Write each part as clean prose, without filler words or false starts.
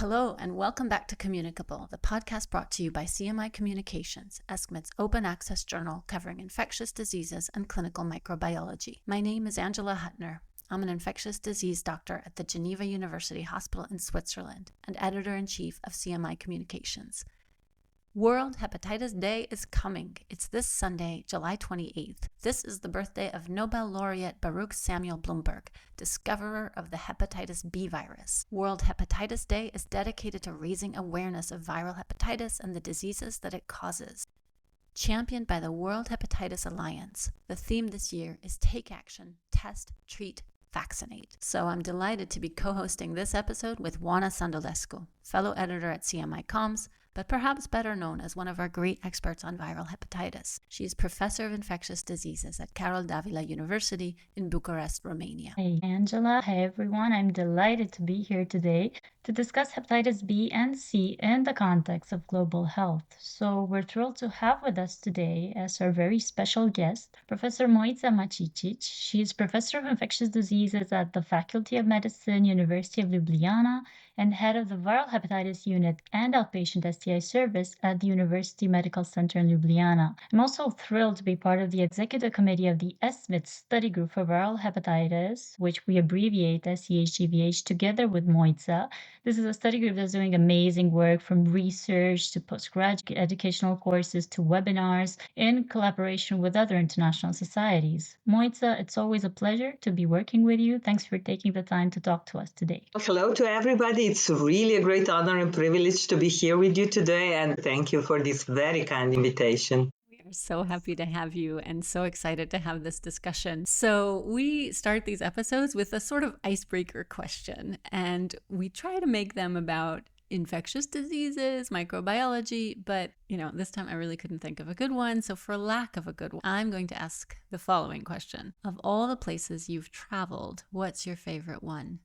Hello and welcome back to Communicable, the podcast brought to you by CMI Communications, ESCMID's open access journal covering infectious diseases and clinical microbiology. My name is Angela Huttner. I'm an infectious disease doctor at the Geneva University Hospital in Switzerland and editor-in-chief of CMI Communications. World Hepatitis Day is coming. It's this Sunday, July 28th. This is the birthday of Nobel laureate Baruch Samuel Blumberg, discoverer of the hepatitis B virus. World Hepatitis Day is dedicated to raising awareness of viral hepatitis and the diseases that it causes. Championed by the World Hepatitis Alliance, the theme this year is Take Action, Test, Treat, Vaccinate. So I'm delighted to be co-hosting this episode with Oana Sandulescu, fellow editor at CMI Comms, but perhaps better known as one of our great experts on viral hepatitis. She is professor of infectious diseases at Carol Davila University in Bucharest, Romania. Hey Angela, hey everyone. I'm delighted to be here today to discuss hepatitis B and C in the context of global health. So we're thrilled to have with us today as our very special guest, Professor Mojca Matičič. She is professor of infectious diseases at the Faculty of Medicine, University of Ljubljana, and head of the Viral Hepatitis Unit and Outpatient STI Service at the University Medical Center in Ljubljana. I'm also thrilled to be part of the Executive Committee of the ESCMID Study Group for Viral Hepatitis, which we abbreviate as CHGVH, together with Mojca. This is a study group that's doing amazing work from research to postgraduate educational courses to webinars in collaboration with other international societies. Mojca, it's always a pleasure to be working with you. Thanks for taking the time to talk to us today. Hello to everybody. It's really a great honor and privilege to be here with you today, and thank you for this very kind invitation. We are so happy to have you and so excited to have this discussion. So we start these episodes with a sort of icebreaker question, and we try to make them about infectious diseases, microbiology, but this time I really couldn't think of a good one. So for lack of a good one, I'm going to ask the following question. Of all the places you've traveled, what's your favorite one?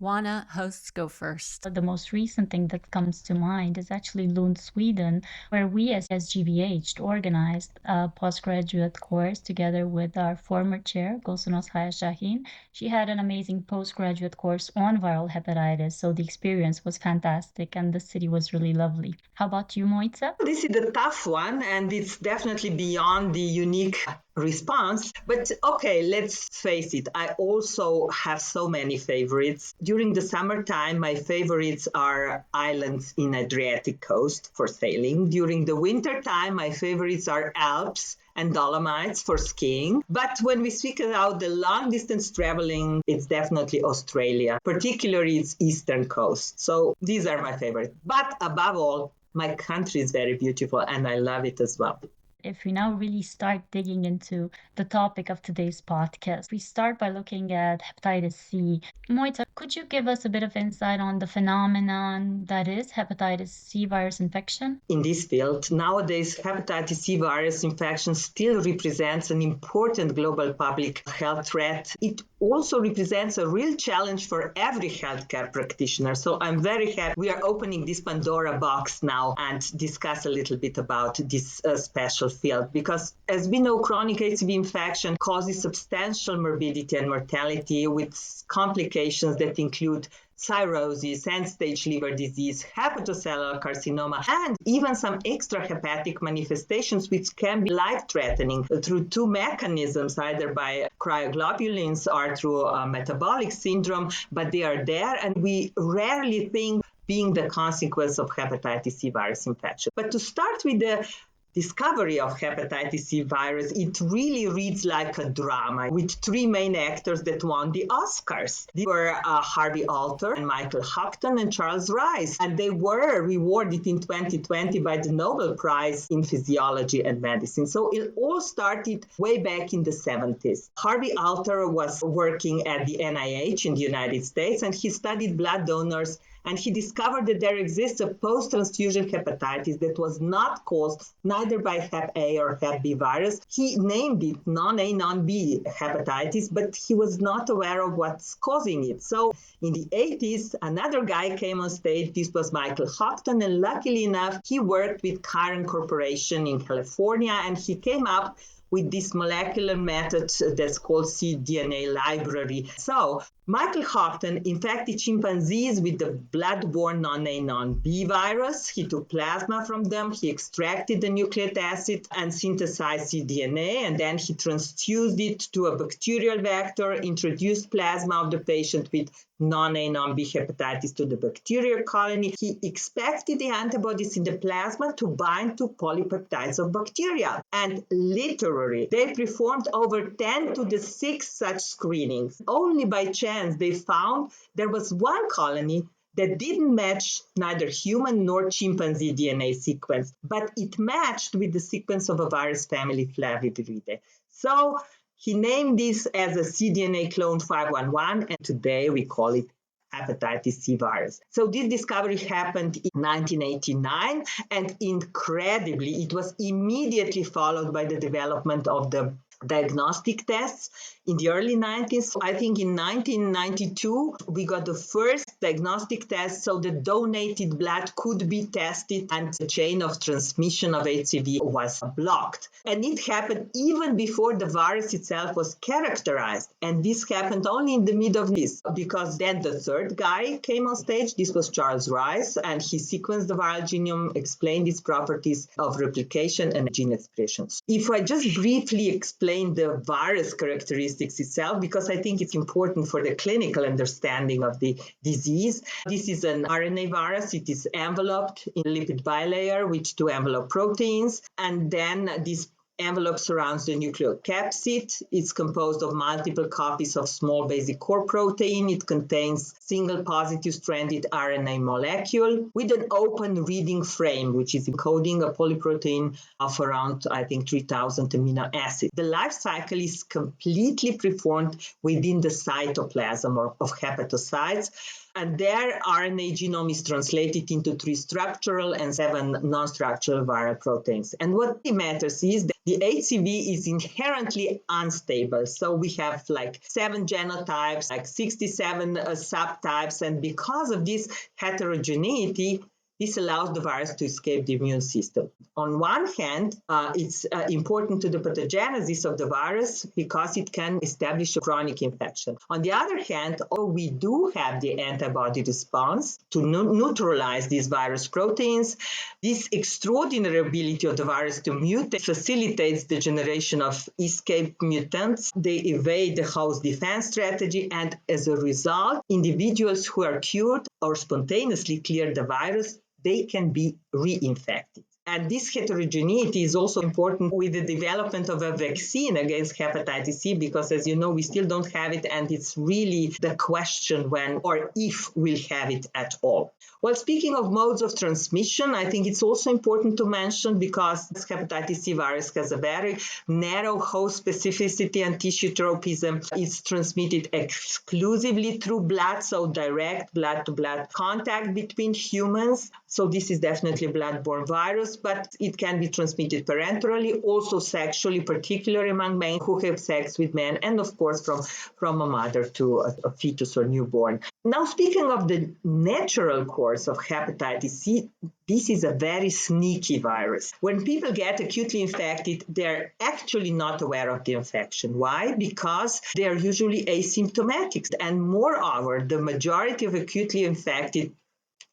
Oana, hosts go first. The most recent thing that comes to mind is actually Lund, Sweden, where we as GVH organized a postgraduate course together with our former chair, Gulsunos Hayashahin. She had an amazing postgraduate course on viral hepatitis, so the experience was fantastic and the city was really lovely. How about you, Mojca? This is a tough one, and it's definitely beyond the unique response. But okay, let's face it, I also have so many favorites. During the summertime, my favorites are islands in Adriatic coast for sailing. During the wintertime, my favorites are Alps and Dolomites for skiing. But when we speak about the long distance traveling, it's definitely Australia, particularly its eastern coast. So these are my favorites. But above all, my country is very beautiful and I love it as well. If we now really start digging into the topic of today's podcast, we start by looking at hepatitis C. Mojca, could you give us a bit of insight on the phenomenon that is hepatitis C virus infection? In this field, nowadays, hepatitis C virus infection still represents an important global public health threat. It also represents a real challenge for every healthcare practitioner. So I'm very happy we are opening this Pandora box now and discuss a little bit about this special field, because as we know, chronic HCV infection causes substantial morbidity and mortality with complications that include cirrhosis, end-stage liver disease, hepatocellular carcinoma, and even some extrahepatic manifestations which can be life-threatening through two mechanisms, either by cryoglobulins or through a metabolic syndrome, but they are there, and we rarely think being the consequence of hepatitis C virus infection. But to start with the discovery of hepatitis C virus, it really reads like a drama with three main actors that won the Oscars. They were Harvey Alter and Michael Huttner and Charles Rice, and they were rewarded in 2020 by the Nobel Prize in Physiology and Medicine. So it all started way back in the 70s. Harvey Alter was working at the NIH in the United States, and he studied blood donors, and he discovered that there exists a post-transfusion hepatitis that was not caused neither by Hep A or Hep B virus. He named it non-A, non-B hepatitis, but he was not aware of what's causing it. So in the 80s, another guy came on stage. This was Michael Huttner, and luckily enough, he worked with Chiron Corporation in California, and he came up with this molecular method that's called cDNA library. So Michael Huttner infected chimpanzees with the blood-borne non-A non-B virus. He took plasma from them, he extracted the nucleic acid and synthesized cDNA, and then he transfused it to a bacterial vector, introduced plasma of the patient with non-A non-B hepatitis to the bacterial colony. He expected the antibodies in the plasma to bind to polypeptides of bacteria. And literally, they performed over 10 to the 6 such screenings. Only by chance they found there was one colony that didn't match neither human nor chimpanzee DNA sequence, but it matched with the sequence of a virus family Flaviviridae. So he named this as a cDNA clone 511, and today we call it hepatitis C virus. So this discovery happened in 1989, and incredibly, it was immediately followed by the development of the diagnostic tests in the early 90s. I think in 1992, we got the first diagnostic test, so the donated blood could be tested and the chain of transmission of HCV was blocked. And it happened even before the virus itself was characterized. And this happened only in the mid of this, because then the third guy came on stage. This was Charles Rice, and he sequenced the viral genome, explained its properties of replication and gene expressions. If I just briefly explain the virus characteristics itself, because I think it's important for the clinical understanding of the disease. This is an RNA virus. It is enveloped in a lipid bilayer with 2 envelope proteins, and then this envelope surrounds the nucleocapsid. It's composed of multiple copies of small basic core protein. It contains single positive stranded RNA molecule with an open reading frame, which is encoding a polyprotein of around, I think, 3,000 amino acids. The life cycle is completely performed within the cytoplasm of hepatocytes, and their RNA genome is translated into 3 structural and 7 non-structural viral proteins. And what matters is that the HCV is inherently unstable. So we have like 7 genotypes, like 67 subtypes, and because of this heterogeneity, this allows the virus to escape the immune system. On one hand, it's important to the pathogenesis of the virus because it can establish a chronic infection. On the other hand, we do have the antibody response to neutralize these virus proteins. This extraordinary ability of the virus to mutate facilitates the generation of escaped mutants. They evade the host defense strategy, and as a result, individuals who are cured or spontaneously clear the virus, they can be reinfected. And this heterogeneity is also important with the development of a vaccine against hepatitis C, because as you know, we still don't have it, and it's really the question when or if we'll have it at all. Well, speaking of modes of transmission, I think it's also important to mention, because this hepatitis C virus has a very narrow host specificity and tissue tropism. It's transmitted exclusively through blood, so direct blood-to-blood contact between humans. So this is definitely a blood-borne virus, but it can be transmitted parenterally, also sexually, particularly among men who have sex with men, and of course from a mother to a fetus or newborn. Now, speaking of the natural course of hepatitis C, this is a very sneaky virus. When people get acutely infected, they're actually not aware of the infection. Why? Because they're usually asymptomatic, and moreover, the majority of acutely infected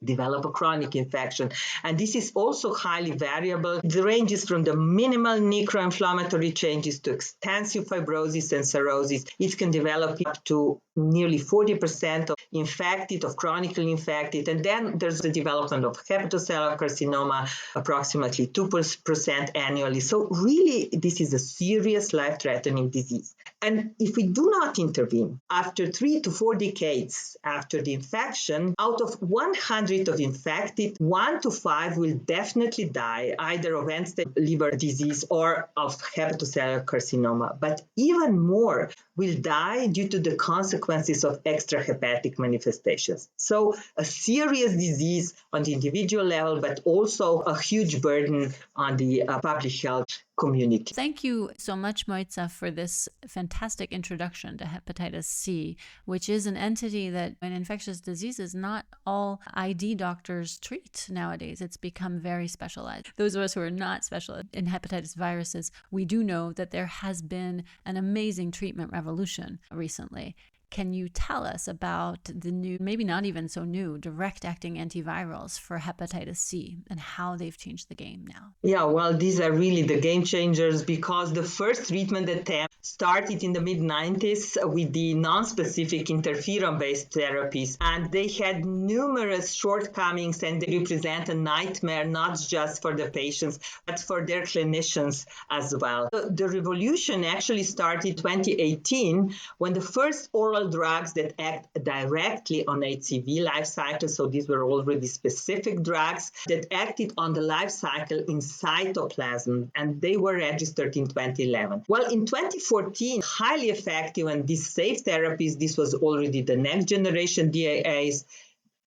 develop a chronic infection. And this is also highly variable. It ranges from the minimal necroinflammatory changes to extensive fibrosis and cirrhosis. It can develop up to nearly 40% of infected, of chronically infected. And then there's the development of hepatocellular carcinoma, approximately 2% annually. So really, this is a serious life-threatening disease. And if we do not intervene, after 3 to 4 decades after the infection, out of 100 of infected, 1 to 5 will definitely die either of end-stage liver disease or of hepatocellular carcinoma. But even more will die due to the consequences of extrahepatic manifestations. So a serious disease on the individual level, but also a huge burden on the public health community. Thank you so much, Mojca, for this fantastic introduction to hepatitis C, which is an entity that in infectious diseases, not all ID doctors treat nowadays. It's become very specialized. Those of us who are not specialized in hepatitis viruses, we do know that there has been an amazing treatment revolution recently. Can you tell us about the new, maybe not even so new, direct-acting antivirals for hepatitis C and how they've changed the game now? Yeah, well, these are really the game changers because the first treatment attempt started in the mid-90s with the non-specific interferon-based therapies. And they had numerous shortcomings and they represent a nightmare, not just for the patients, but for their clinicians as well. The revolution actually started 2018 when the first oral drugs that act directly on HCV life cycle, so these were already specific drugs that acted on the life cycle in cytoplasm, and they were registered in 2011. Well, in 2014, highly effective and these safe therapies, this was already the next generation DAAs.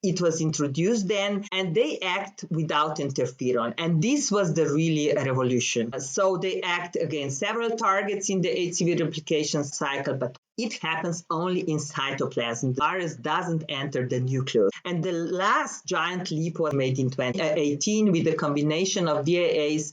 It was introduced then, and they act without interferon. And this was really a revolution. So they act against several targets in the HCV replication cycle, but it happens only in cytoplasm. The virus doesn't enter the nucleus. And the last giant leap was made in 2018 with the combination of DAAs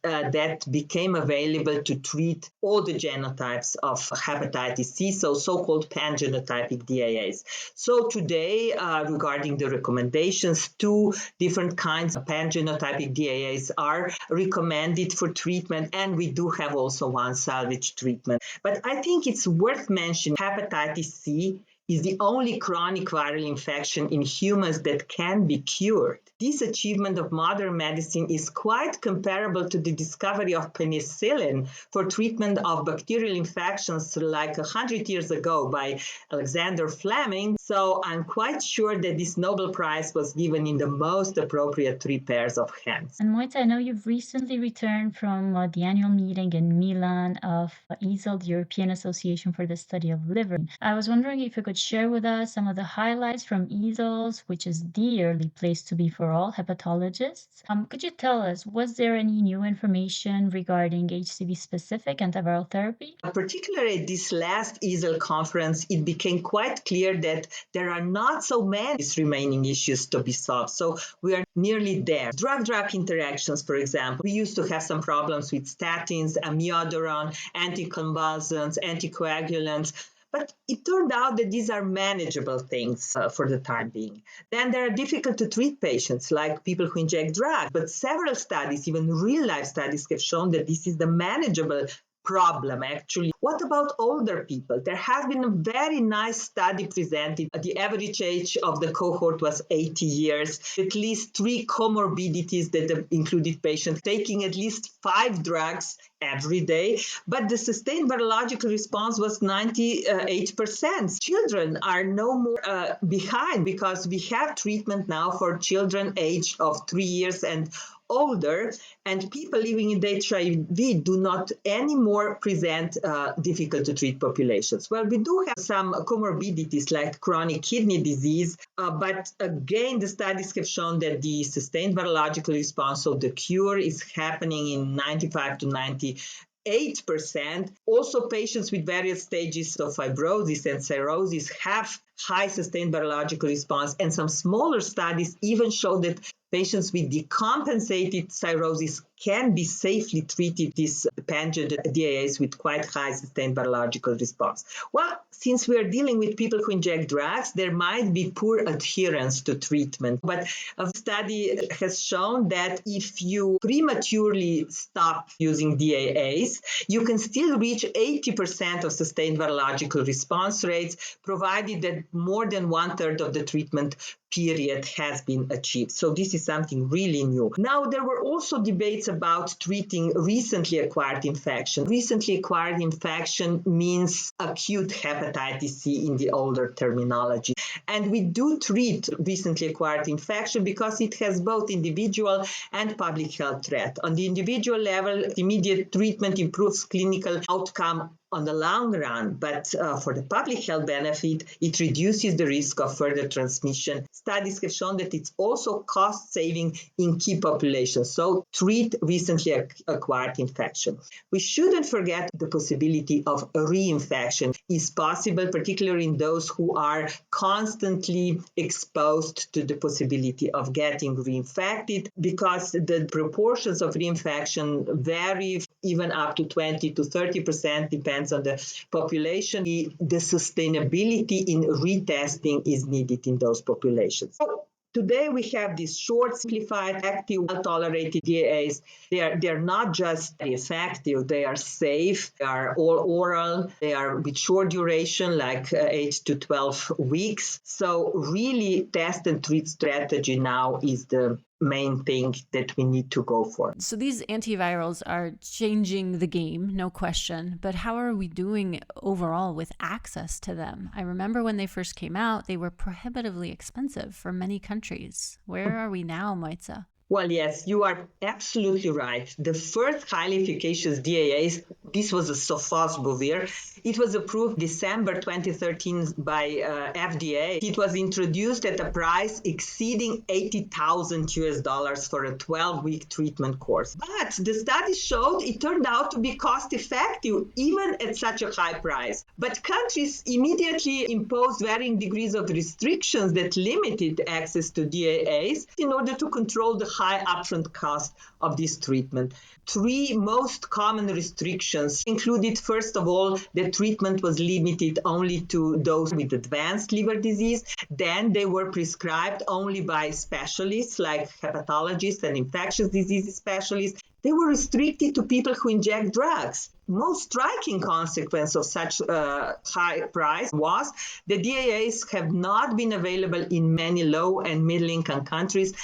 that became available to treat all the genotypes of hepatitis C, so-called pan-genotypic DAAs. So today, regarding the recommendations, 2 different kinds of pan-genotypic DAAs are recommended for treatment, and we do have also one salvage treatment. But I think it's worth mentioning hepatitis C is the only chronic viral infection in humans that can be cured. This achievement of modern medicine is quite comparable to the discovery of penicillin for treatment of bacterial infections like 100 years ago by Alexander Fleming. So I'm quite sure that this Nobel Prize was given in the most appropriate 3 pairs of hands. And Mojca, I know you've recently returned from the annual meeting in Milan of EASL, the European Association for the Study of Liver. I was wondering if you could share with us some of the highlights from EASL, which is the early place to be for all hepatologists. Could you tell us, was there any new information regarding HCV-specific antiviral therapy? Particularly at this last EASL conference, it became quite clear that there are not so many remaining issues to be solved. So we are nearly there. Drug-drug interactions, for example. We used to have some problems with statins, amiodarone, anticonvulsants, anticoagulants. But it turned out that these are manageable things for the time being. Then there are difficult to treat patients, like people who inject drugs. But several studies, even real-life studies, have shown that this is the manageable problem, actually. What about older people? There has been a very nice study presented. The average age of the cohort was 80 years. At least 3 comorbidities that included patients taking at least 5 drugs every day. But the sustained virological response was 98%. Children are no more behind because we have treatment now for children aged of 3 years and older, and people living in HIV do not anymore present difficult to treat populations. Well, we do have some comorbidities like chronic kidney disease, but again, the studies have shown that the sustained virological response, so the cure, is happening in 95 to 98%. Also, patients with various stages of fibrosis and cirrhosis have high sustained virological response, and some smaller studies even show that patients with decompensated cirrhosis can be safely treated these pan-DAAs with quite high sustained virological response. Well, since we are dealing with people who inject drugs, there might be poor adherence to treatment. But a study has shown that if you prematurely stop using DAAs, you can still reach 80% of sustained virological response rates, provided that more than 1/3 of the treatment period has been achieved. So this is something really new. Now, there were also debates about treating recently acquired infection. Recently acquired infection means acute hepatitis C in the older terminology. And we do treat recently acquired infection because it has both individual and public health threat. On the individual level, immediate treatment improves clinical outcome on the long run, but for the public health benefit, it reduces the risk of further transmission. Studies have shown that it's also cost-saving in key populations, so treat recently acquired infection. We shouldn't forget the possibility of reinfection is possible, particularly in those who are constantly exposed to the possibility of getting reinfected, because the proportions of reinfection vary even up to 20 to 30%, depends on the population. The sustainability in retesting is needed in those populations. So today we have these short, simplified, active, well-tolerated DAAs. They're not just effective, they are safe, they are all oral, they are with short duration, like 8 to 12 weeks. So really test and treat strategy now is the main thing that we need to go for. So these antivirals are changing the game, no question, but how are we doing overall with access to them? I remember when they first came out, they were prohibitively expensive for many countries. Where are we now, Mojca? Well, yes, you are absolutely right. The first highly efficacious DAAs, this was a sofosbuvir. It was approved December 2013 by FDA. It was introduced at a price exceeding $80,000 for a 12-week treatment course. But the study showed it turned out to be cost-effective, even at such a high price. But countries immediately imposed varying degrees of restrictions that limited access to DAAs in order to control the high upfront cost of this treatment. Three most common restrictions included, first of all, the treatment was limited only to those with advanced liver disease. Then they were prescribed only by specialists like hepatologists and infectious disease specialists. They were restricted to people who inject drugs. Most striking consequence of such high price was the DAAs have not been available in many low and middle income countries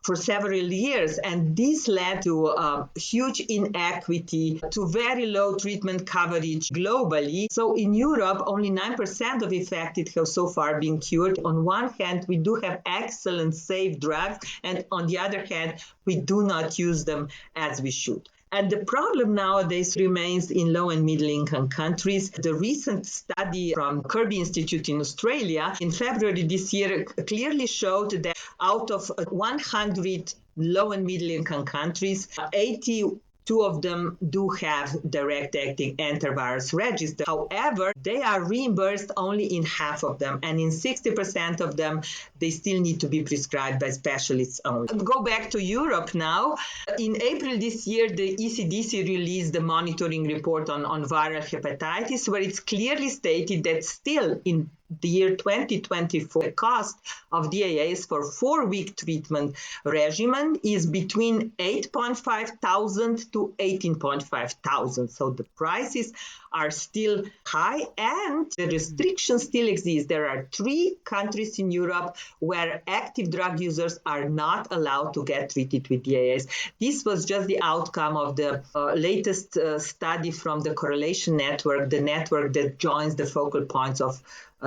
for several years, and this led to huge inequity, to very low treatment coverage globally. So in Europe, only 9% of infected have so far been cured. On one hand, we do have excellent safe drugs, and on the other hand, we do not use them as we should. And the problem nowadays remains in low and middle income countries. The recent study from Kirby Institute in Australia in February this year clearly showed that out of 100 low and middle income countries, 82 of them do have direct-acting antivirus register. However, they are reimbursed only in half of them, and in 60% of them, they still need to be prescribed by specialists only. Go back to Europe now. In April this year, the ECDC released the monitoring report on viral hepatitis, where it's clearly stated that still in the year 2024, the cost of DAAs for 4-week treatment regimen is between 8.5 thousand to 18.5 thousand. So the prices are still high and the restrictions still exist. There are 3 countries in Europe where active drug users are not allowed to get treated with DAAs. This was just the outcome of the latest study from the Correlation Network, the network that joins the focal points of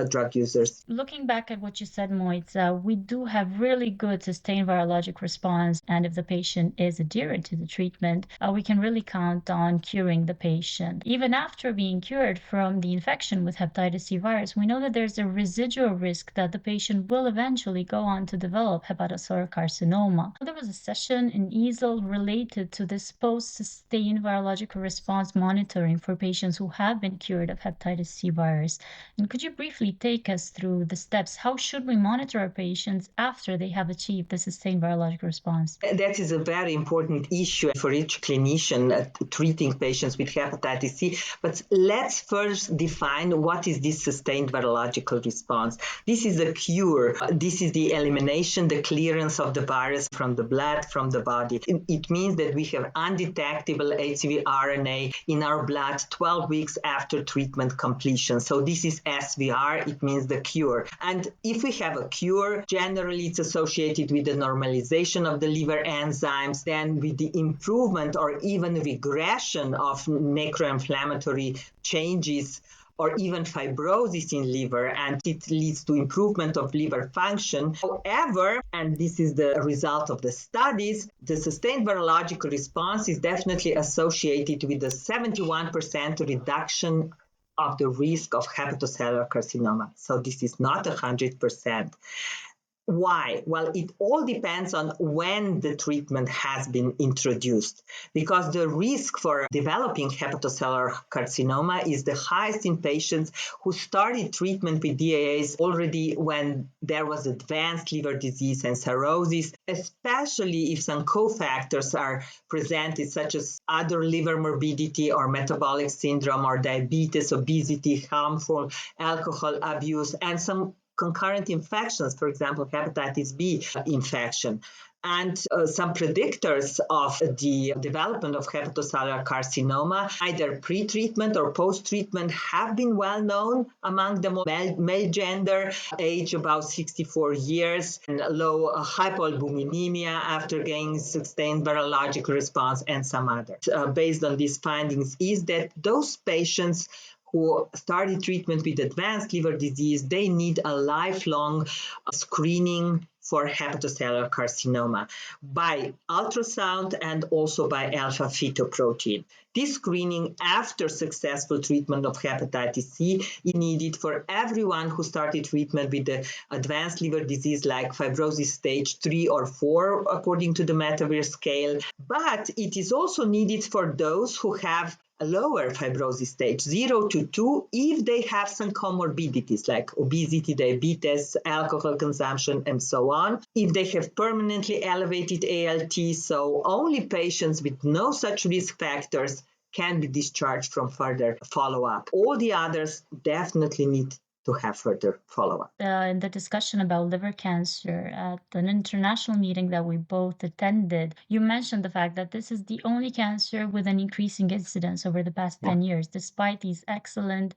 drug users. Looking back at what you said, Mojca, we do have really good sustained virologic response, and if the patient is adherent to the treatment, we can really count on curing the patient. Even after being cured from the infection with hepatitis C virus, we know that there's a residual risk that the patient will eventually go on to develop hepatocellular carcinoma. There was a session in EASL related to this post-sustained virologic response monitoring for patients who have been cured of hepatitis C virus. And could you briefly take us through the steps? How should we monitor our patients after they have achieved the sustained virologic response? That is a very important issue for each clinician treating patients with hepatitis C. But let's first define what is this sustained virological response. This is a cure. This is the elimination, the clearance of the virus from the blood, from the body. It means that we have undetectable HCV RNA in our blood 12 weeks after treatment completion. So this is SVR. It means the cure. And if we have a cure, generally it's associated with the normalization of the liver enzymes, then with the improvement or even regression of necroinflammatory changes or even fibrosis in liver, and it leads to improvement of liver function. However, and this is the result of the studies, the sustained virological response is definitely associated with a 71% reduction of the risk of hepatocellular carcinoma. So this is not 100%. Why? Well, it all depends on when the treatment has been introduced, because the risk for developing hepatocellular carcinoma is the highest in patients who started treatment with DAAs already when there was advanced liver disease and cirrhosis, especially if some cofactors are presented, such as other liver morbidity or metabolic syndrome or diabetes, obesity, harmful alcohol abuse, and some concurrent infections, for example, hepatitis B infection. And some predictors of the development of hepatocellular carcinoma, either pre-treatment or post-treatment, have been well known among the male gender, age about 64 years, and low hypoalbuminemia after gaining sustained virologic response, and some others. Based on these findings, is that those patients who started treatment with advanced liver disease, they need a lifelong screening for hepatocellular carcinoma by ultrasound and also by alpha-fetoprotein. This screening after successful treatment of hepatitis C is needed for everyone who started treatment with the advanced liver disease like fibrosis stage 3 or 4 according to the Metavir scale, but it is also needed for those who have a lower fibrosis stage, 0 to 2, if they have some comorbidities like obesity, diabetes, alcohol consumption, and so on. If they have permanently elevated ALT, so only patients with no such risk factors can be discharged from further follow-up. All the others definitely need to have further follow-up. In the discussion about liver cancer at an international meeting that we both attended, you mentioned the fact that this is the only cancer with an increasing incidence over the past 10 years, despite these excellent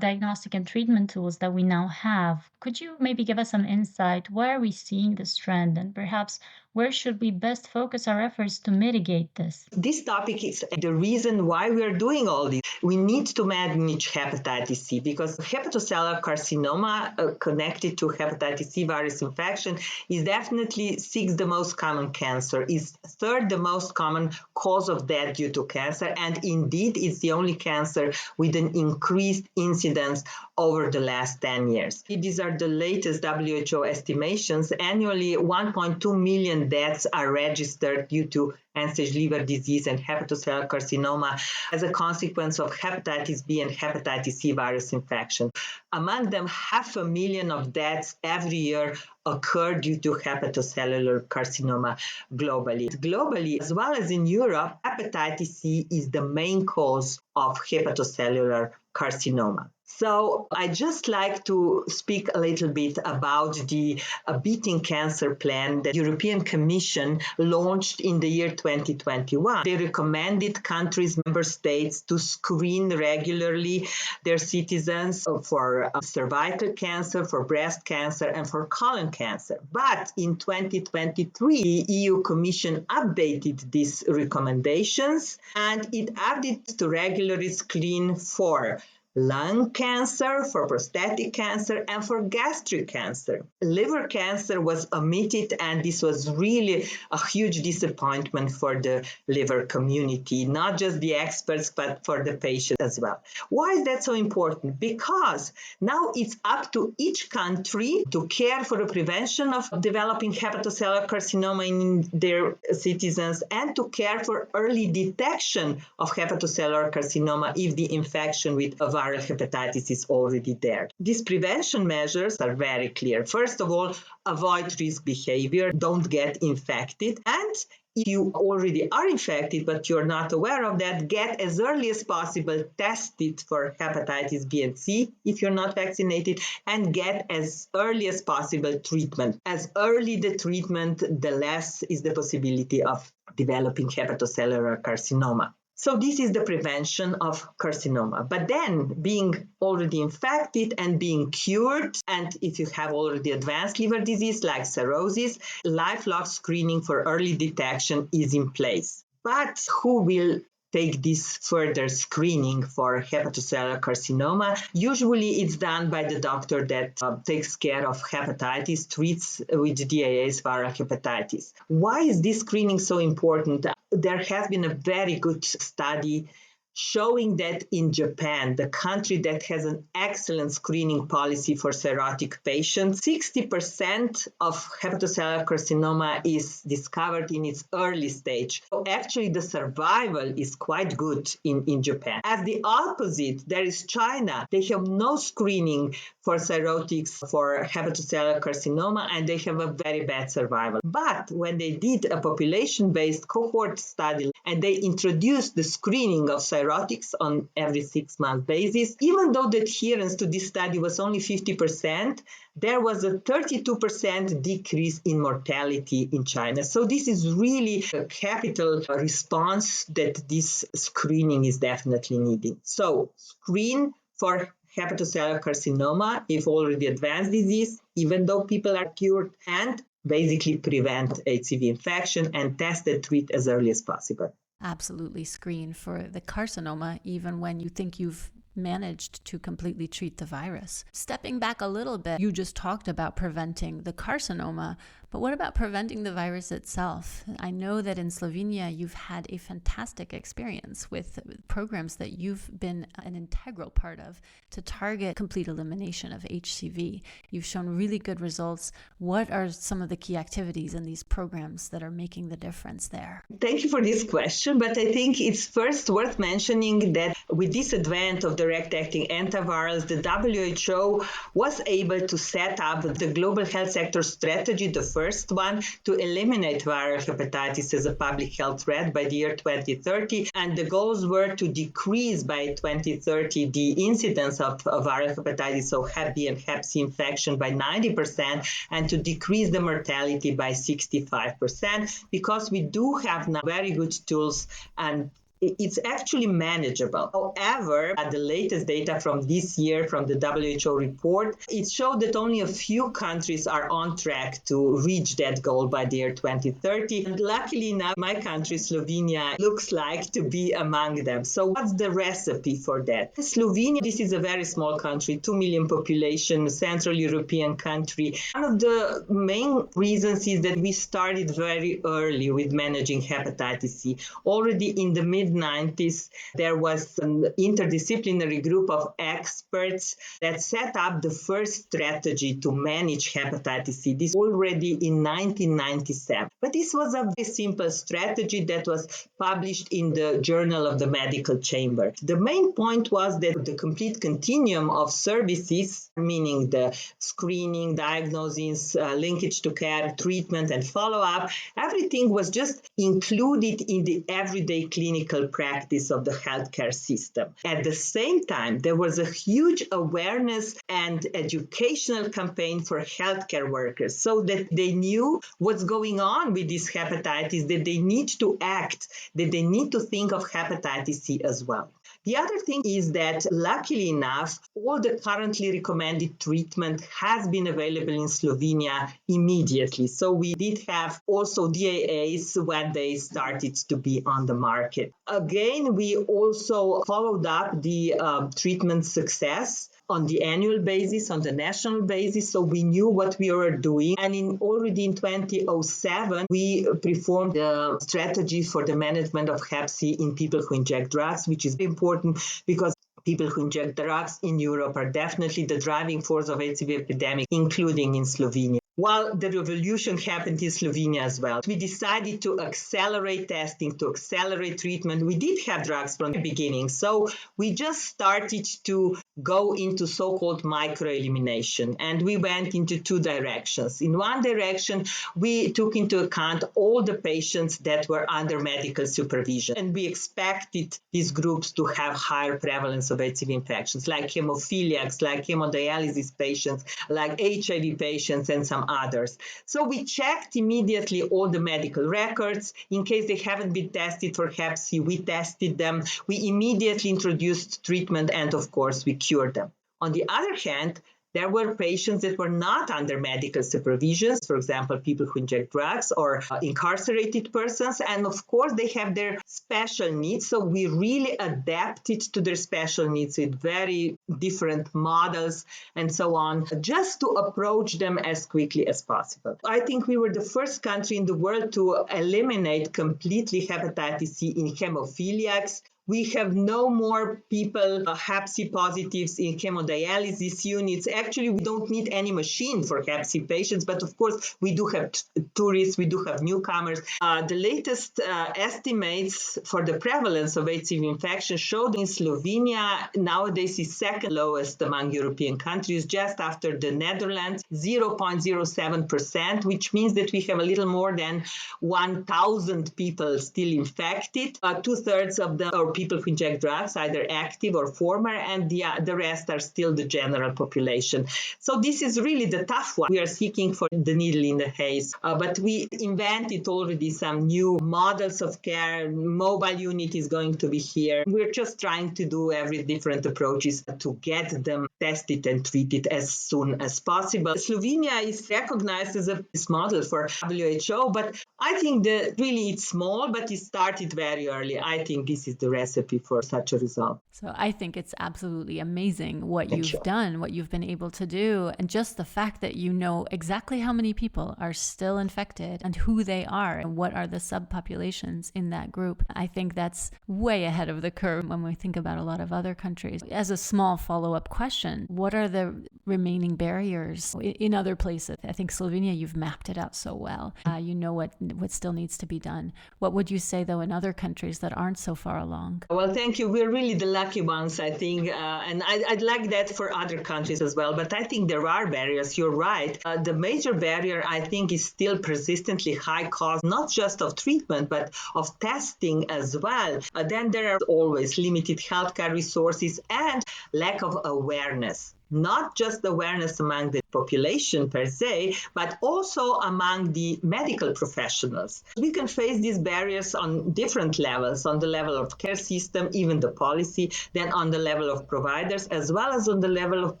diagnostic and treatment tools that we now have. Could you maybe give us some insight? Why are we seeing this trend? And perhaps where should we best focus our efforts to mitigate this? This topic is the reason why we are doing all this. We need to manage hepatitis C because hepatocellular carcinoma connected to hepatitis C virus infection is definitely sixth the most common cancer, is third the most common cause of death due to cancer, and indeed it's the only cancer with an increased incidence over the last 10 years. These are the latest WHO estimations. Annually, 1.2 million deaths are registered due to end-stage liver disease and hepatocellular carcinoma as a consequence of hepatitis B and hepatitis C virus infection. Among them, 500,000 of deaths every year occur due to hepatocellular carcinoma globally. Globally, as well as in Europe, hepatitis C is the main cause of hepatocellular carcinoma. So I just like to speak a little bit about the Beating Cancer plan that the European Commission launched in the year 2021. They recommended countries, member states to screen regularly their citizens for cervical cancer, for breast cancer, and for colon cancer. But in 2023, the EU Commission updated these recommendations and it added to regularly screen for lung cancer, for prostatic cancer, and for gastric cancer. Liver cancer was omitted, and this was really a huge disappointment for the liver community, not just the experts, but for the patients as well. Why is that so important? Because now it's up to each country to care for the prevention of developing hepatocellular carcinoma in their citizens and to care for early detection of hepatocellular carcinoma if the infection with a viral hepatitis is already there. These prevention measures are very clear. First of all, avoid risk behavior, don't get infected, and if you already are infected but you're not aware of that, get as early as possible tested for hepatitis B and C if you're not vaccinated, and get as early as possible treatment. As early the treatment, the less is the possibility of developing hepatocellular carcinoma. So this is the prevention of carcinoma. But then being already infected and being cured, and if you have already advanced liver disease like cirrhosis, lifelong screening for early detection is in place. But who will take this further screening for hepatocellular carcinoma? Usually it's done by the doctor that takes care of hepatitis, treats with DAAs viral hepatitis. Why is this screening so important? There has been a very good study showing that in Japan, the country that has an excellent screening policy for cirrhotic patients, 60% of hepatocellular carcinoma is discovered in its early stage. So actually, the survival is quite good in Japan. As the opposite, there is China. They have no screening for cirrhotics for hepatocellular carcinoma, and they have a very bad survival. But when they did a population-based cohort study and they introduced the screening of cirrhotics on every 6-month basis, even though the adherence to this study was only 50%, there was a 32% decrease in mortality in China. So this is really a capital response that this screening is definitely needing. So screen for hepatocellular carcinoma if already advanced disease, even though people are cured, and basically prevent HCV infection and test and treat as early as possible. Absolutely screen for the carcinoma even when you think you've managed to completely treat the virus. Stepping back a little bit, you just talked about preventing the carcinoma, but what about preventing the virus itself? I know that in Slovenia, you've had a fantastic experience with programs that you've been an integral part of to target complete elimination of HCV. You've shown really good results. What are some of the key activities in these programs that are making the difference there? Thank you for this question, but I think it's first worth mentioning that with this advent of direct-acting antivirals, the WHO was able to set up the global health sector strategy, the first one, to eliminate viral hepatitis as a public health threat by the year 2030. And the goals were to decrease by 2030 the incidence of viral hepatitis, so Hep B and Hep C infection, by 90%, and to decrease the mortality by 65%, because we do have now very good tools and it's actually manageable. However, at the latest data from this year from the WHO report, it showed that only a few countries are on track to reach that goal by the year 2030. And luckily enough, my country, Slovenia, looks like to be among them. So what's the recipe for that? Slovenia, this is a very small country, 2 million population, Central European country. One of the main reasons is that we started very early with managing hepatitis C. Already in the mid-90s, there was an interdisciplinary group of experts that set up the first strategy to manage hepatitis C. This already in 1997. But this was a very simple strategy that was published in the Journal of the Medical Chamber. The main point was that the complete continuum of services, meaning the screening, diagnosis, linkage to care, treatment, and follow-up, everything was just included in the everyday clinical practice of the healthcare system. At the same time, there was a huge awareness and educational campaign for healthcare workers so that they knew what's going on with this hepatitis, that they need to act, that they need to think of hepatitis C as well. The other thing is that, luckily enough, all the currently recommended treatment has been available in Slovenia immediately. So we did have also DAAs when they started to be on the market. Again, we also followed up the treatment success on the annual basis, on the national basis, so we knew what we were doing. And already in 2007, we performed the strategy for the management of Hep C in people who inject drugs, which is important because people who inject drugs in Europe are definitely the driving force of HCV epidemic, including in Slovenia. While the revolution happened in Slovenia as well, we decided to accelerate testing, to accelerate treatment. We did have drugs from the beginning, so we just started to go into so-called microelimination, and we went into two directions. In one direction, we took into account all the patients that were under medical supervision, and we expected these groups to have higher prevalence of HCV infections, like hemophiliacs, like hemodialysis patients, like HIV patients, and some others. So we checked immediately all the medical records. In case they haven't been tested for Hep C, we tested them. We immediately introduced treatment, and of course, we cured them. On the other hand, there were patients that were not under medical supervision, for example, people who inject drugs or incarcerated persons. And of course, they have their special needs. So we really adapted to their special needs with very different models and so on, just to approach them as quickly as possible. I think we were the first country in the world to eliminate completely hepatitis C in hemophiliacs. We have no more people, Hep C positives in hemodialysis units. Actually, we don't need any machine for Hep C patients, but of course, we do have tourists, we do have newcomers. The latest estimates for the prevalence of HCV infection showed in Slovenia nowadays is second lowest among European countries, just after the Netherlands, 0.07%, which means that we have a little more than 1,000 people still infected. Two-thirds of them are people who inject drugs, either active or former, and the rest are still the general population. So this is really the tough one. We are seeking for the needle in the haystack, but we invented already some new models of care. Mobile unit is going to be here. We're just trying to do every different approaches to get them tested and treated as soon as possible. Slovenia is recognized as a model for WHO, but I think that really it's small, but it started very early. I think this is the recipe for such a result. So I think it's absolutely amazing what you've done, what you've been able to do, and just the fact that you know exactly how many people are still infected and who they are and what are the subpopulations in that group. I think that's way ahead of the curve when we think about a lot of other countries. As a small follow-up question, what are the remaining barriers in other places? I think Slovenia, you've mapped it out so well. You know what still needs to be done. What would you say, though, in other countries that aren't so far along? Well, thank you. We're really the lucky ones, I think, and I'd like that for other countries as well. But I think there are barriers. You're right. The major barrier, I think, is still persistently high cost, not just of treatment, but of testing as well. Then there are always limited healthcare resources and lack of awareness. Not just awareness among the population per se, but also among the medical professionals. We can face these barriers on different levels, on the level of care system, even the policy, then on the level of providers, as well as on the level of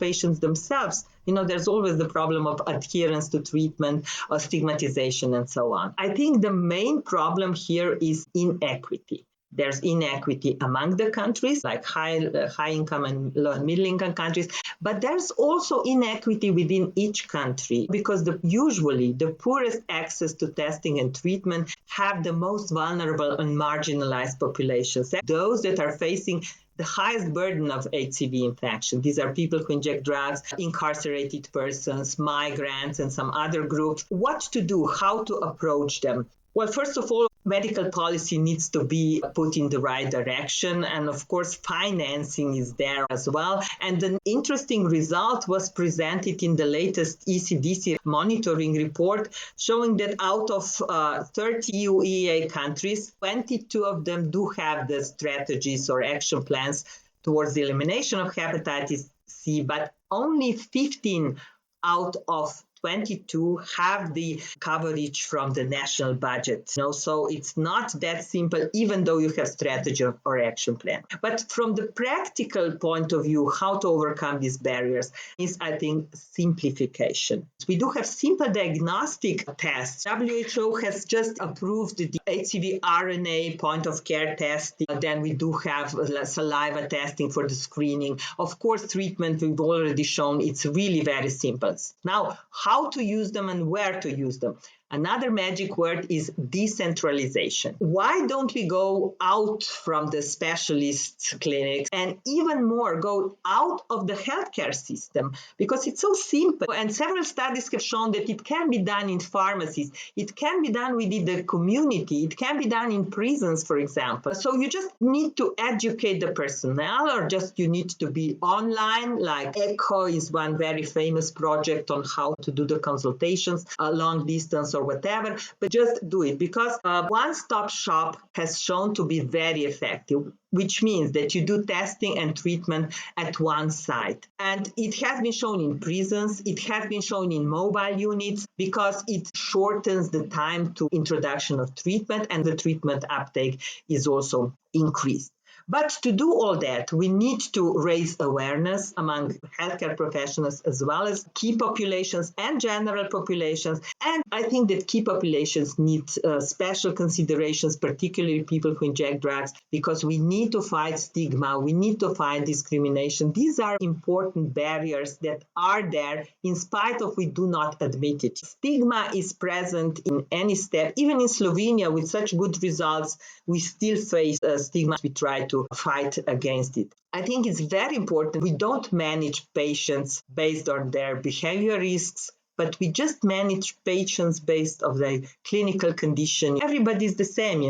patients themselves. There's always the problem of adherence to treatment, or stigmatization, and so on. I think the main problem here is inequity. There's inequity among the countries, like high income and low and middle income countries, but there's also inequity within each country because usually the poorest access to testing and treatment have the most vulnerable and marginalized populations. Those that are facing the highest burden of HCV infection. These are people who inject drugs, incarcerated persons, migrants, and some other groups. What to do, how to approach them? Well, first of all, medical policy needs to be put in the right direction. And of course, financing is there as well. And an interesting result was presented in the latest ECDC monitoring report, showing that out of 30 EU EEA countries, 22 of them do have the strategies or action plans towards the elimination of hepatitis C, but only 15 out of 22 have the coverage from the national budget. So it's not that simple, even though you have strategy or action plan. But from the practical point of view, how to overcome these barriers is, I think, simplification. We do have simple diagnostic tests. WHO has just approved the HCV RNA point of care testing. Then we do have saliva testing for the screening. Of course, treatment, we've already shown it's really very simple. Now, how to use them and where to use them. Another magic word is decentralization. Why don't we go out from the specialist clinics and even more go out of the healthcare system? Because it's so simple. And several studies have shown that it can be done in pharmacies. It can be done within the community. It can be done in prisons, for example. So you just need to educate the personnel, or just you need to be online. Like ECHO is one very famous project on how to do the consultations, long distance or whatever, but just do it, because one-stop shop has shown to be very effective, which means that you do testing and treatment at one site. And it has been shown in prisons, it has been shown in mobile units, because it shortens the time to introduction of treatment, and the treatment uptake is also increased. But to do all that, we need to raise awareness among healthcare professionals as well as key populations and general populations. And I think that key populations need special considerations, particularly people who inject drugs, because we need to fight stigma, we need to fight discrimination. These are important barriers that are there in spite of we do not admit it. Stigma is present in any step. Even in Slovenia, with such good results, we still face stigma. We try to to fight against it. I think it's very important. We don't manage patients based on their behavior risks, but we just manage patients based on their clinical condition. Everybody is the same.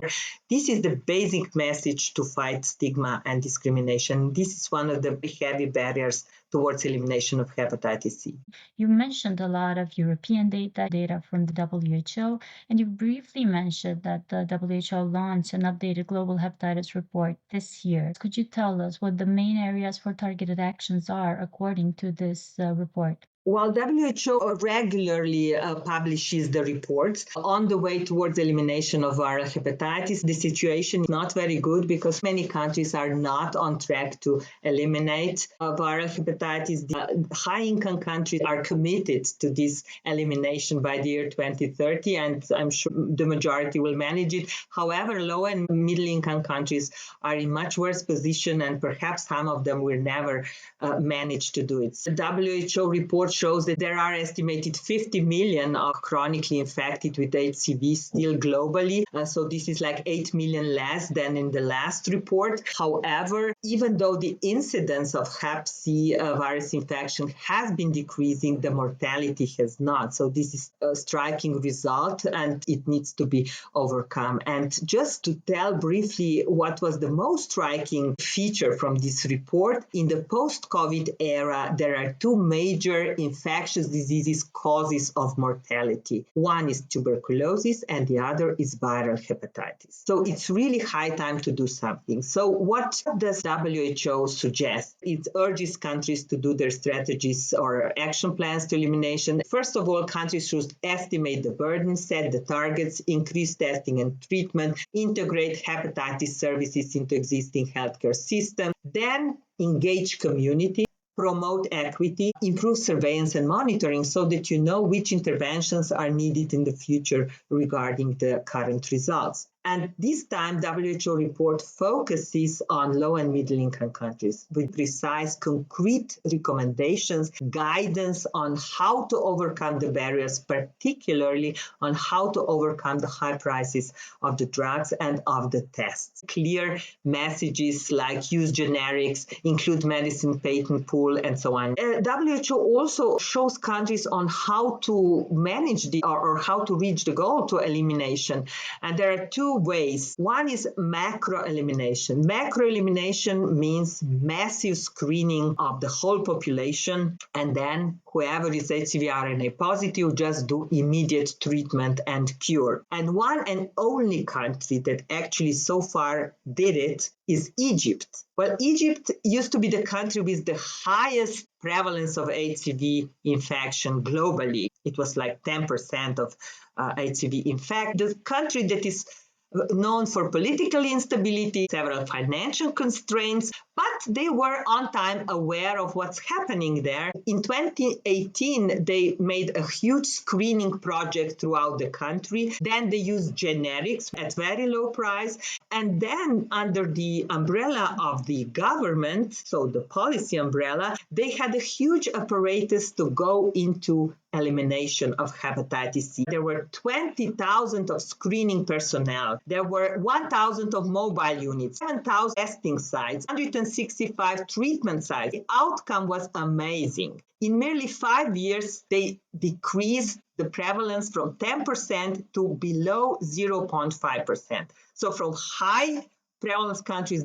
This is the basic message to fight stigma and discrimination. This is one of the heavy barriers towards elimination of hepatitis C. You mentioned a lot of European data from the WHO, and you briefly mentioned that the WHO launched an updated global hepatitis report this year. Could you tell us what the main areas for targeted actions are according to this report? While WHO regularly publishes the reports on the way towards elimination of viral hepatitis, the situation is not very good because many countries are not on track to eliminate viral hepatitis. The high-income countries are committed to this elimination by the year 2030, and I'm sure the majority will manage it. However, low and middle-income countries are in much worse position, and perhaps some of them will never manage to do it. The WHO report shows that there are estimated 50 million of chronically infected with HCV still globally. So this is like 8 million less than in the last report. However, even though the incidence of Hep C virus infection has been decreasing, the mortality has not. So this is a striking result and it needs to be overcome. And just to tell briefly what was the most striking feature from this report, in the post-COVID era, there are two major infectious diseases causes of mortality. One is tuberculosis and the other is viral hepatitis. So it's really high time to do something. So what does WHO suggest? It urges countries to do their strategies or action plans to elimination. First of all, countries should estimate the burden, set the targets, increase testing and treatment, integrate hepatitis services into existing healthcare system, then engage community, promote equity, improve surveillance and monitoring so that you know which interventions are needed in the future regarding the current results. And this time, WHO report focuses on low and middle income countries with precise, concrete recommendations, guidance on how to overcome the barriers, particularly on how to overcome the high prices of the drugs and of the tests. Clear messages like use generics, include medicine patent pool, and so on. WHO also shows countries on how to manage or how to reach the goal to elimination. And there are two ways. One is macro elimination. Macro elimination means massive screening of the whole population, and then whoever is HCV RNA positive, just do immediate treatment and cure. And one and only country that actually so far did it is Egypt. Well, Egypt used to be the country with the highest prevalence of HCV infection globally. It was like 10% of HCV. In fact, the country that is known for political instability, several financial constraints, but they were on time aware of what's happening there. In 2018, they made a huge screening project throughout the country. Then they used generics at very low price. And then under the umbrella of the government, so the policy umbrella, they had a huge apparatus to go into elimination of hepatitis C. There were 20,000 of screening personnel. There were 1,000 of mobile units, 7,000 testing sites, 165 treatment sites. The outcome was amazing. In merely 5 years, they decreased the prevalence from 10% to below 0.5%. So from high prevalence countries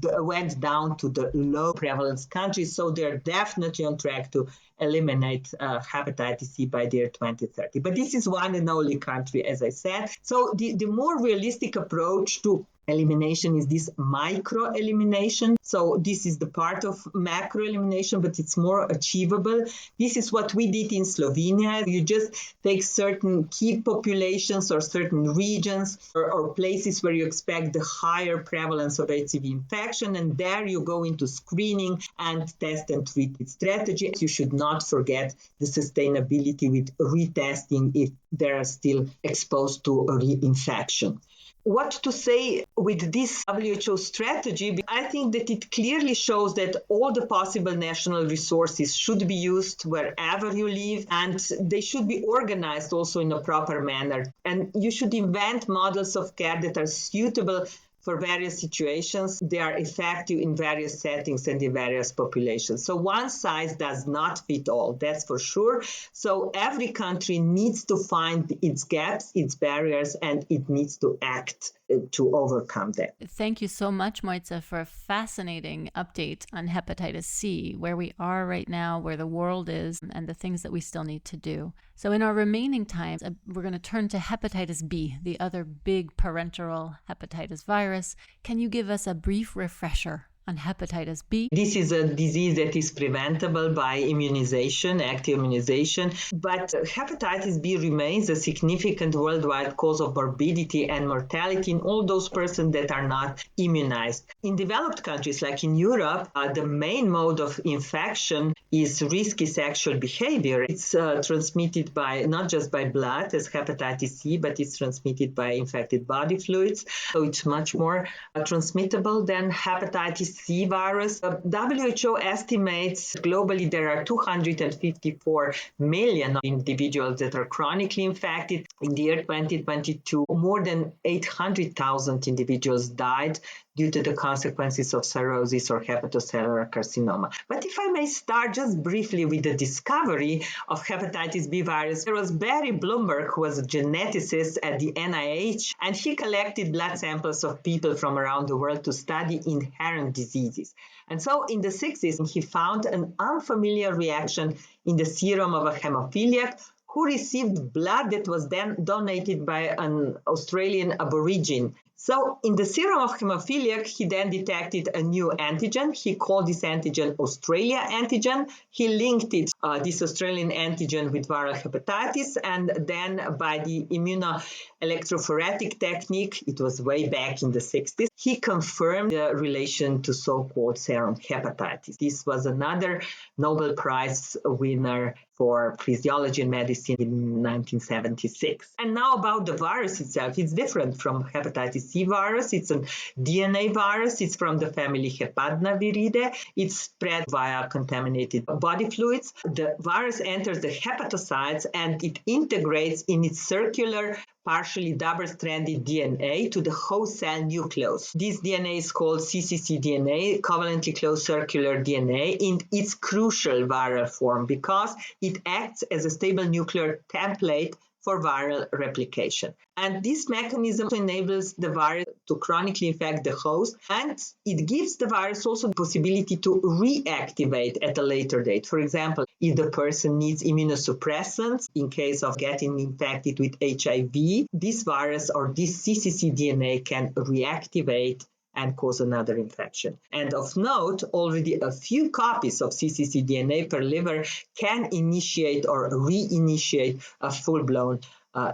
went down to the low prevalence countries. So they're definitely on track to eliminate hepatitis C by the year 2030. But this is one and only country, as I said. So the more realistic approach to elimination is this micro elimination. So this is the part of macro elimination, but it's more achievable. This is what we did in Slovenia. You just take certain key populations or certain regions or places where you expect the higher prevalence of HCV infection, and there you go into screening and test and treat strategy. You should not forget the sustainability with retesting if they are still exposed to a reinfection. What to say with this WHO strategy? I think that it clearly shows that all the possible national resources should be used wherever you live, and they should be organized also in a proper manner. And you should invent models of care that are suitable for various situations. They are effective in various settings and in various populations. So one size does not fit all, that's for sure. So every country needs to find its gaps, its barriers, and it needs to act to overcome them. Thank you so much, Mojca, for a fascinating update on hepatitis C, where we are right now, where the world is, and the things that we still need to do. So in our remaining time, we're going to turn to hepatitis B, the other big parenteral hepatitis virus. Can you give us a brief refresher on hepatitis B? This is a disease that is preventable by immunization, active immunization, but hepatitis B remains a significant worldwide cause of morbidity and mortality in all those persons that are not immunized. In developed countries like in Europe, the main mode of infection is risky sexual behavior. It's transmitted by not just by blood as hepatitis C, but it's transmitted by infected body fluids. So it's much more transmittable than hepatitis C virus. WHO estimates globally there are 254 million individuals that are chronically infected. In the year 2022, more than 800,000 individuals died due to the consequences of cirrhosis or hepatocellular carcinoma. But if I may start just briefly with the discovery of hepatitis B virus, there was Barry Bloomberg, who was a geneticist at the NIH, and he collected blood samples of people from around the world to study inherent diseases. And so in the 60s, he found an unfamiliar reaction in the serum of a hemophiliac who received blood that was then donated by an Australian Aborigine. So in the serum of hemophiliac, he then detected a new antigen. He called this antigen Australia antigen. He linked this Australian antigen with viral hepatitis, and then by the immunoelectrophoretic technique, it was way back in the 60s, he confirmed the relation to so-called serum hepatitis. This was another Nobel Prize winner for physiology and medicine in 1976. And now about the virus itself. It's different from hepatitis C virus. It's a DNA virus. It's from the family Hepatnaviridae. It's spread via contaminated body fluids. The virus enters the hepatocytes and it integrates in its circular, partially double-stranded DNA to the host cell nucleus. This DNA is called cccDNA, covalently closed circular DNA, in its crucial viral form because it acts as a stable nuclear template for viral replication. And this mechanism enables the virus to chronically infect the host, and it gives the virus also the possibility to reactivate at a later date. For example, if the person needs immunosuppressants in case of getting infected with HIV, this virus or this cccDNA can reactivate and cause another infection. And of note, already a few copies of cccDNA per liver can initiate or reinitiate a full-blown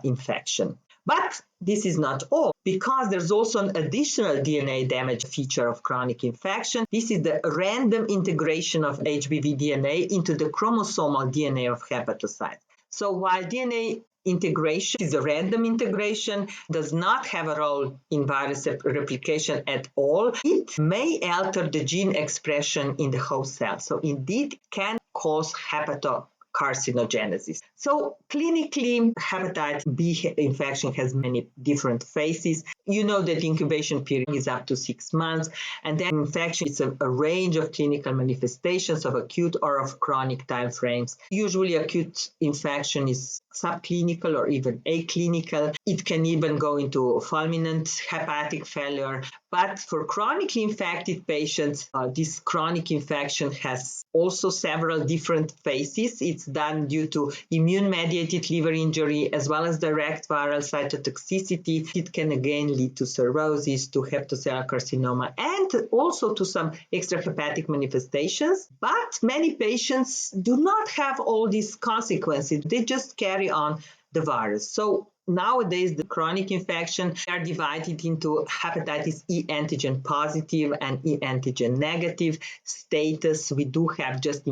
infection. But this is not all, because there's also an additional DNA damage feature of chronic infection. This is the random integration of HBV DNA into the chromosomal DNA of hepatocytes. So while DNA integration is a random integration, does not have a role in virus replication at all, it may alter the gene expression in the host cell. So indeed can cause hepatocarcinogenesis. So clinically, hepatitis B infection has many different phases. You know that the incubation period is up to 6 months, and then infection is a range of clinical manifestations of acute or of chronic time frames. Usually acute infection is subclinical or even aclinical. It can even go into fulminant hepatic failure. But for chronically infected patients, this chronic infection has also several different phases. It's done due to immune-mediated liver injury as well as direct viral cytotoxicity. It can again lead to cirrhosis, to hepatocellular carcinoma, and also to some extrahepatic manifestations. But many patients do not have all these consequences. They just carry on the virus. So nowadays, the chronic infections are divided into hepatitis E antigen positive and E antigen negative status. We do have just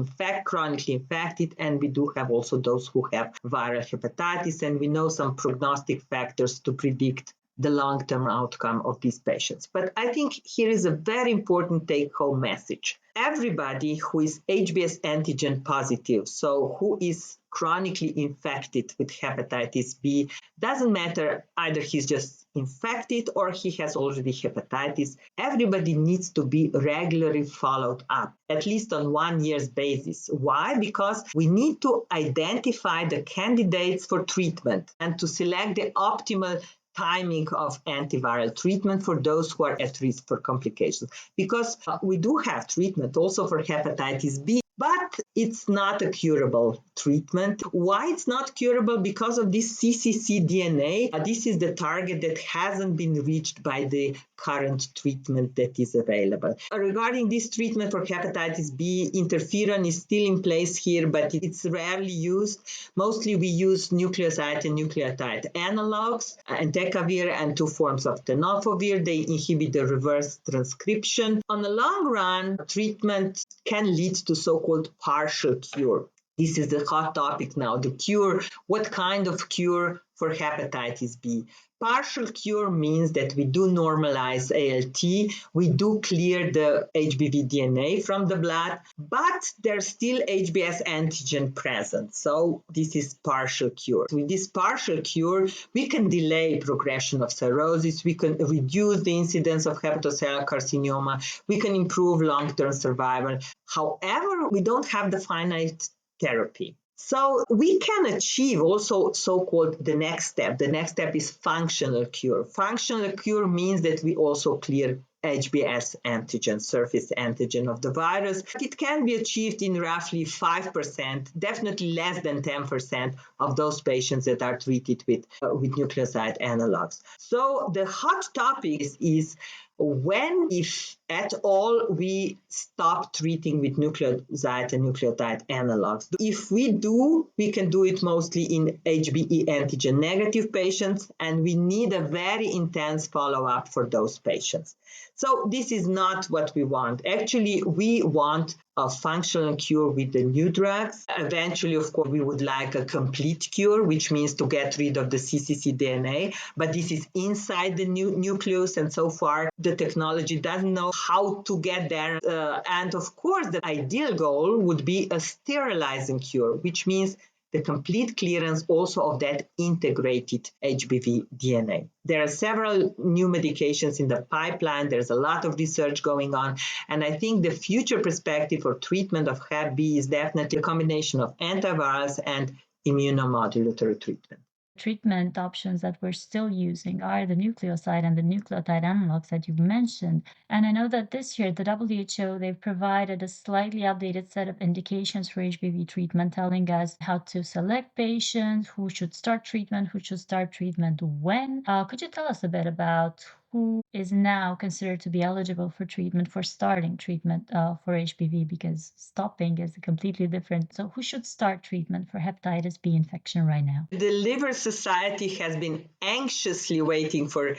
chronically infected, and we do have also those who have viral hepatitis, and we know some prognostic factors to predict the long-term outcome of these patients. But I think here is a very important take-home message. Everybody who is HBs antigen positive, so who is chronically infected with hepatitis B, doesn't matter either he's just infected or he has already hepatitis, everybody needs to be regularly followed up, at least on 1 year's basis. Why? Because we need to identify the candidates for treatment and to select the optimal timing of antiviral treatment for those who are at risk for complications. Because we do have treatment also for hepatitis B, but it's not a curable treatment. Why it's not curable? Because of this cccDNA. This is the target that hasn't been reached by the current treatment that is available. Regarding this treatment for hepatitis B, interferon is still in place here, but it's rarely used. Mostly we use nucleoside and nucleotide analogs, entecavir and 2 forms of tenofovir. They inhibit the reverse transcription. On the long run, treatment can lead to so-called partial cure. This is the hot topic now, the cure. What kind of cure for hepatitis B? Partial cure means that we do normalize ALT, we do clear the HBV DNA from the blood, but there's still HBs antigen present. So this is partial cure. With this partial cure, we can delay progression of cirrhosis, we can reduce the incidence of hepatocellular carcinoma, we can improve long-term survival. However, we don't have the finite therapy. So we can achieve also so-called the next step. The next step is functional cure. Functional cure means that we also clear HBs antigen, surface antigen of the virus. It can be achieved in roughly 5%, definitely less than 10% of those patients that are treated with nucleoside analogs. So the hot topic is when, if at all, we stop treating with nucleoside and nucleotide analogs. If we do, we can do it mostly in HBe antigen negative patients, and we need a very intense follow-up for those patients. So this is not what we want. Actually, we want a functional cure with the new drugs. Eventually, of course, we would like a complete cure, which means to get rid of the cccDNA, but this is inside the nucleus, and so far the technology doesn't know how to get there. And of course, the ideal goal would be a sterilizing cure, which means the complete clearance also of that integrated HBV DNA. There are several new medications in the pipeline. There's a lot of research going on. And I think the future perspective for treatment of Hep B is definitely a combination of antivirals and immunomodulatory treatment. Treatment options that we're still using are the nucleoside and the nucleotide analogs that you've mentioned. And I know that this year, the WHO, they've provided a slightly updated set of indications for HBV treatment, telling us how to select patients, who should start treatment, when. Could you tell us a bit about who is now considered to be eligible for treatment, for starting treatment for HBV, because stopping is completely different. So who should start treatment for hepatitis B infection right now? The Liver Society has been anxiously waiting for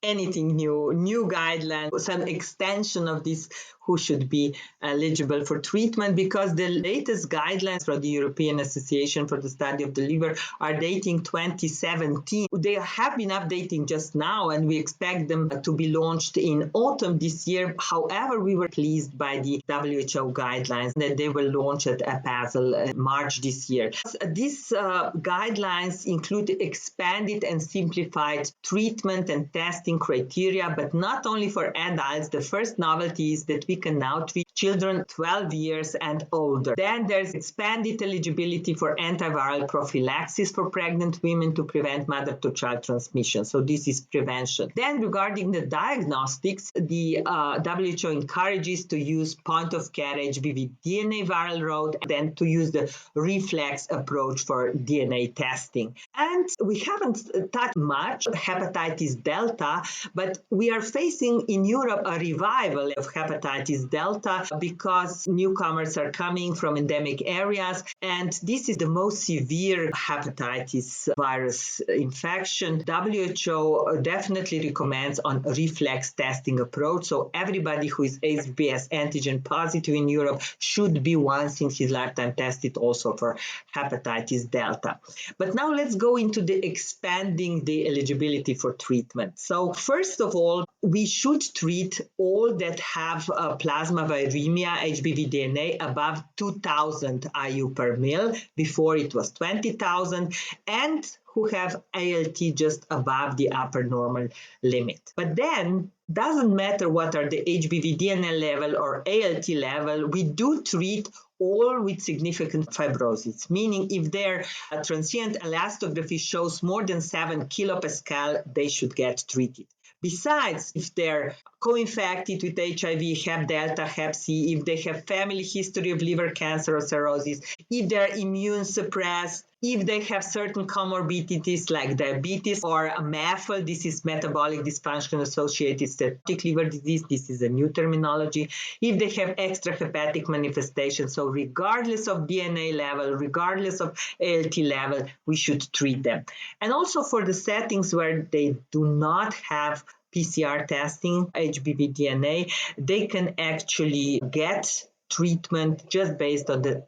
anything new guidelines, some extension of this, who should be eligible for treatment, because the latest guidelines from the European Association for the Study of the Liver are dating 2017. They have been updating just now, and we expect them to be launched in autumn this year. However, we were pleased by the WHO guidelines that they will launch at Basel March this year. These guidelines include expanded and simplified treatment and testing criteria, but not only for adults. The first novelty is that we can now treat children 12 years and older. Then there's expanded eligibility for antiviral prophylaxis for pregnant women to prevent mother-to-child transmission. So this is prevention. Then regarding the diagnostics, the WHO encourages to use point-of-care HBV DNA viral load, and then to use the reflex approach for DNA testing. And we haven't touched much hepatitis delta, but we are facing in Europe a revival of hepatitis hepatitis delta because newcomers are coming from endemic areas. And this is the most severe hepatitis virus infection. WHO definitely recommends on a reflex testing approach. So everybody who is HBs antigen positive in Europe should be once in his lifetime tested also for hepatitis delta. But now let's go into the expanding the eligibility for treatment. So first of all, we should treat all that have plasma viremia, HBV DNA, above 2,000 IU per mil. Before it was 20,000, and who have ALT just above the upper normal limit. But then, doesn't matter what are the HBV DNA level or ALT level, we do treat all with significant fibrosis, meaning if their transient elastography shows more than 7 kilopascal, they should get treated. Besides, if they're co-infected with HIV, Hep Delta, Hep C, if they have family history of liver cancer or cirrhosis, if they're immune suppressed, if they have certain comorbidities like diabetes or MAFL, this is metabolic dysfunction associated steatotic liver disease, this is a new terminology, if they have extrahepatic manifestations, so regardless of DNA level, regardless of ALT level, we should treat them. And also for the settings where they do not have PCR testing, HBV DNA, they can actually get treatment just based on the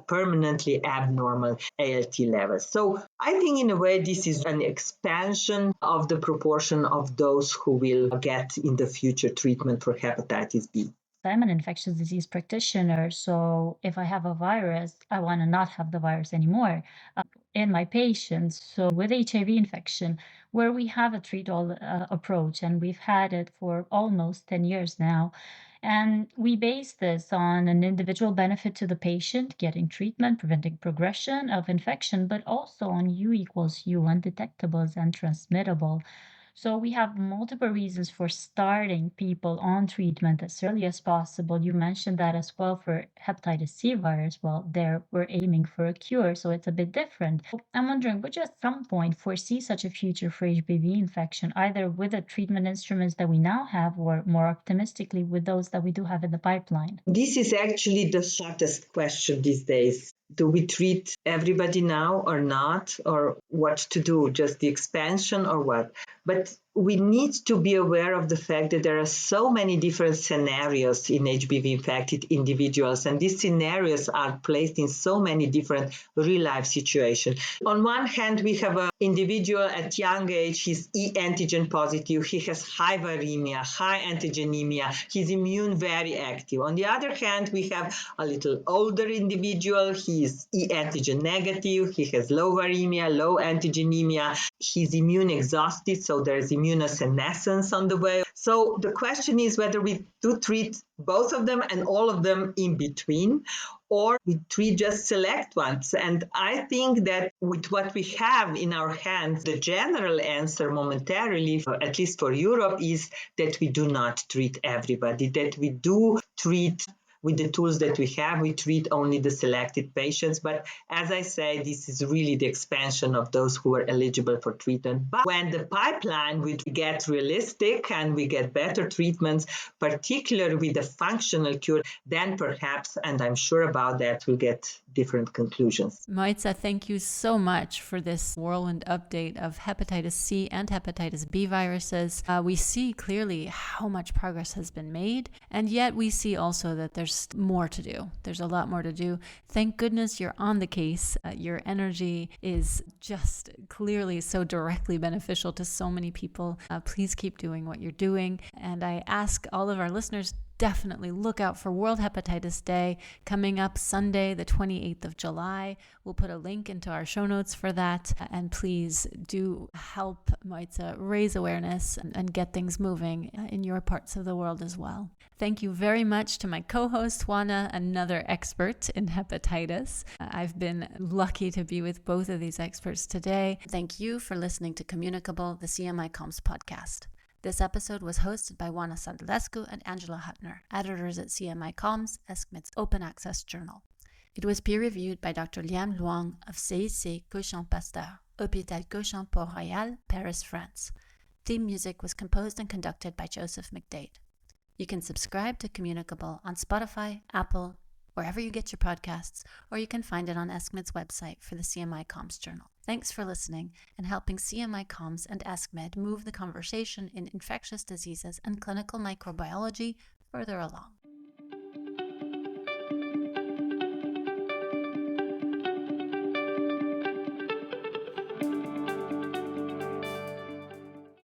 permanently abnormal ALT levels. So I think in a way this is an expansion of the proportion of those who will get in the future treatment for hepatitis B. I'm an infectious disease practitioner, so if I have a virus, I want to not have the virus anymore in my patients. So with HIV infection, where we have a treat-all approach, and we've had it for almost 10 years now, and we base this on an individual benefit to the patient, getting treatment, preventing progression of infection, but also on U equals U, undetectables and transmittable. So we have multiple reasons for starting people on treatment as early as possible. You mentioned that as well for hepatitis C virus. Well, there we're aiming for a cure, so it's a bit different. I'm wondering, would you at some point foresee such a future for HBV infection, either with the treatment instruments that we now have or more optimistically with those that we do have in the pipeline? This is actually the hottest question these days. Do we treat everybody now or not? Or what to do? Just the expansion or what? But we need to be aware of the fact that there are so many different scenarios in HBV-infected individuals, and these scenarios are placed in so many different real-life situations. On one hand, we have an individual at young age, he's E antigen positive, he has high viremia, high antigenemia, his immune very active. On the other hand, we have a little older individual, he is E antigen negative, he has low viremia, low antigenemia, he's immune exhausted, so there is immunosenescence on the way. So the question is whether we do treat both of them and all of them in between, or we treat just select ones. And I think that with what we have in our hands, the general answer momentarily, at least for Europe, is that we do not treat everybody, that we do treat with the tools that we have, we treat only the selected patients. But as I say, this is really the expansion of those who are eligible for treatment. But when the pipeline will get realistic and we get better treatments, particularly with the functional cure, then perhaps, and I'm sure about that, we'll get different conclusions. Mojca, thank you so much for this whirlwind update of hepatitis C and hepatitis B viruses. We see clearly how much progress has been made, and yet we see also that there's more to do. There's a lot more to do. Thank goodness you're on the case. Your energy is just clearly so directly beneficial to so many people. Please keep doing what you're doing. And I ask all of our listeners, definitely look out for World Hepatitis Day coming up Sunday, the 28th of July. We'll put a link into our show notes for that. And please do help Mojca raise awareness and get things moving in your parts of the world as well. Thank you very much to my co-host, Oana, another expert in hepatitis. I've been lucky to be with both of these experts today. Thank you for listening to Communicable, the CMI Comms podcast. This episode was hosted by Oana Sandulescu and Angela Huttner, editors at CMI Comms, ESCMID's open access journal. It was peer-reviewed by Dr. Liam Luang of CIC Cochin Pasteur, Hôpital Cochin Port-Royal, Paris, France. Theme music was composed and conducted by Joseph McDade. You can subscribe to Communicable on Spotify, Apple, wherever you get your podcasts, or you can find it on ESCMED's website for the CMI Comms Journal. Thanks for listening and helping CMI Comms and ESCMED move the conversation in infectious diseases and clinical microbiology further along.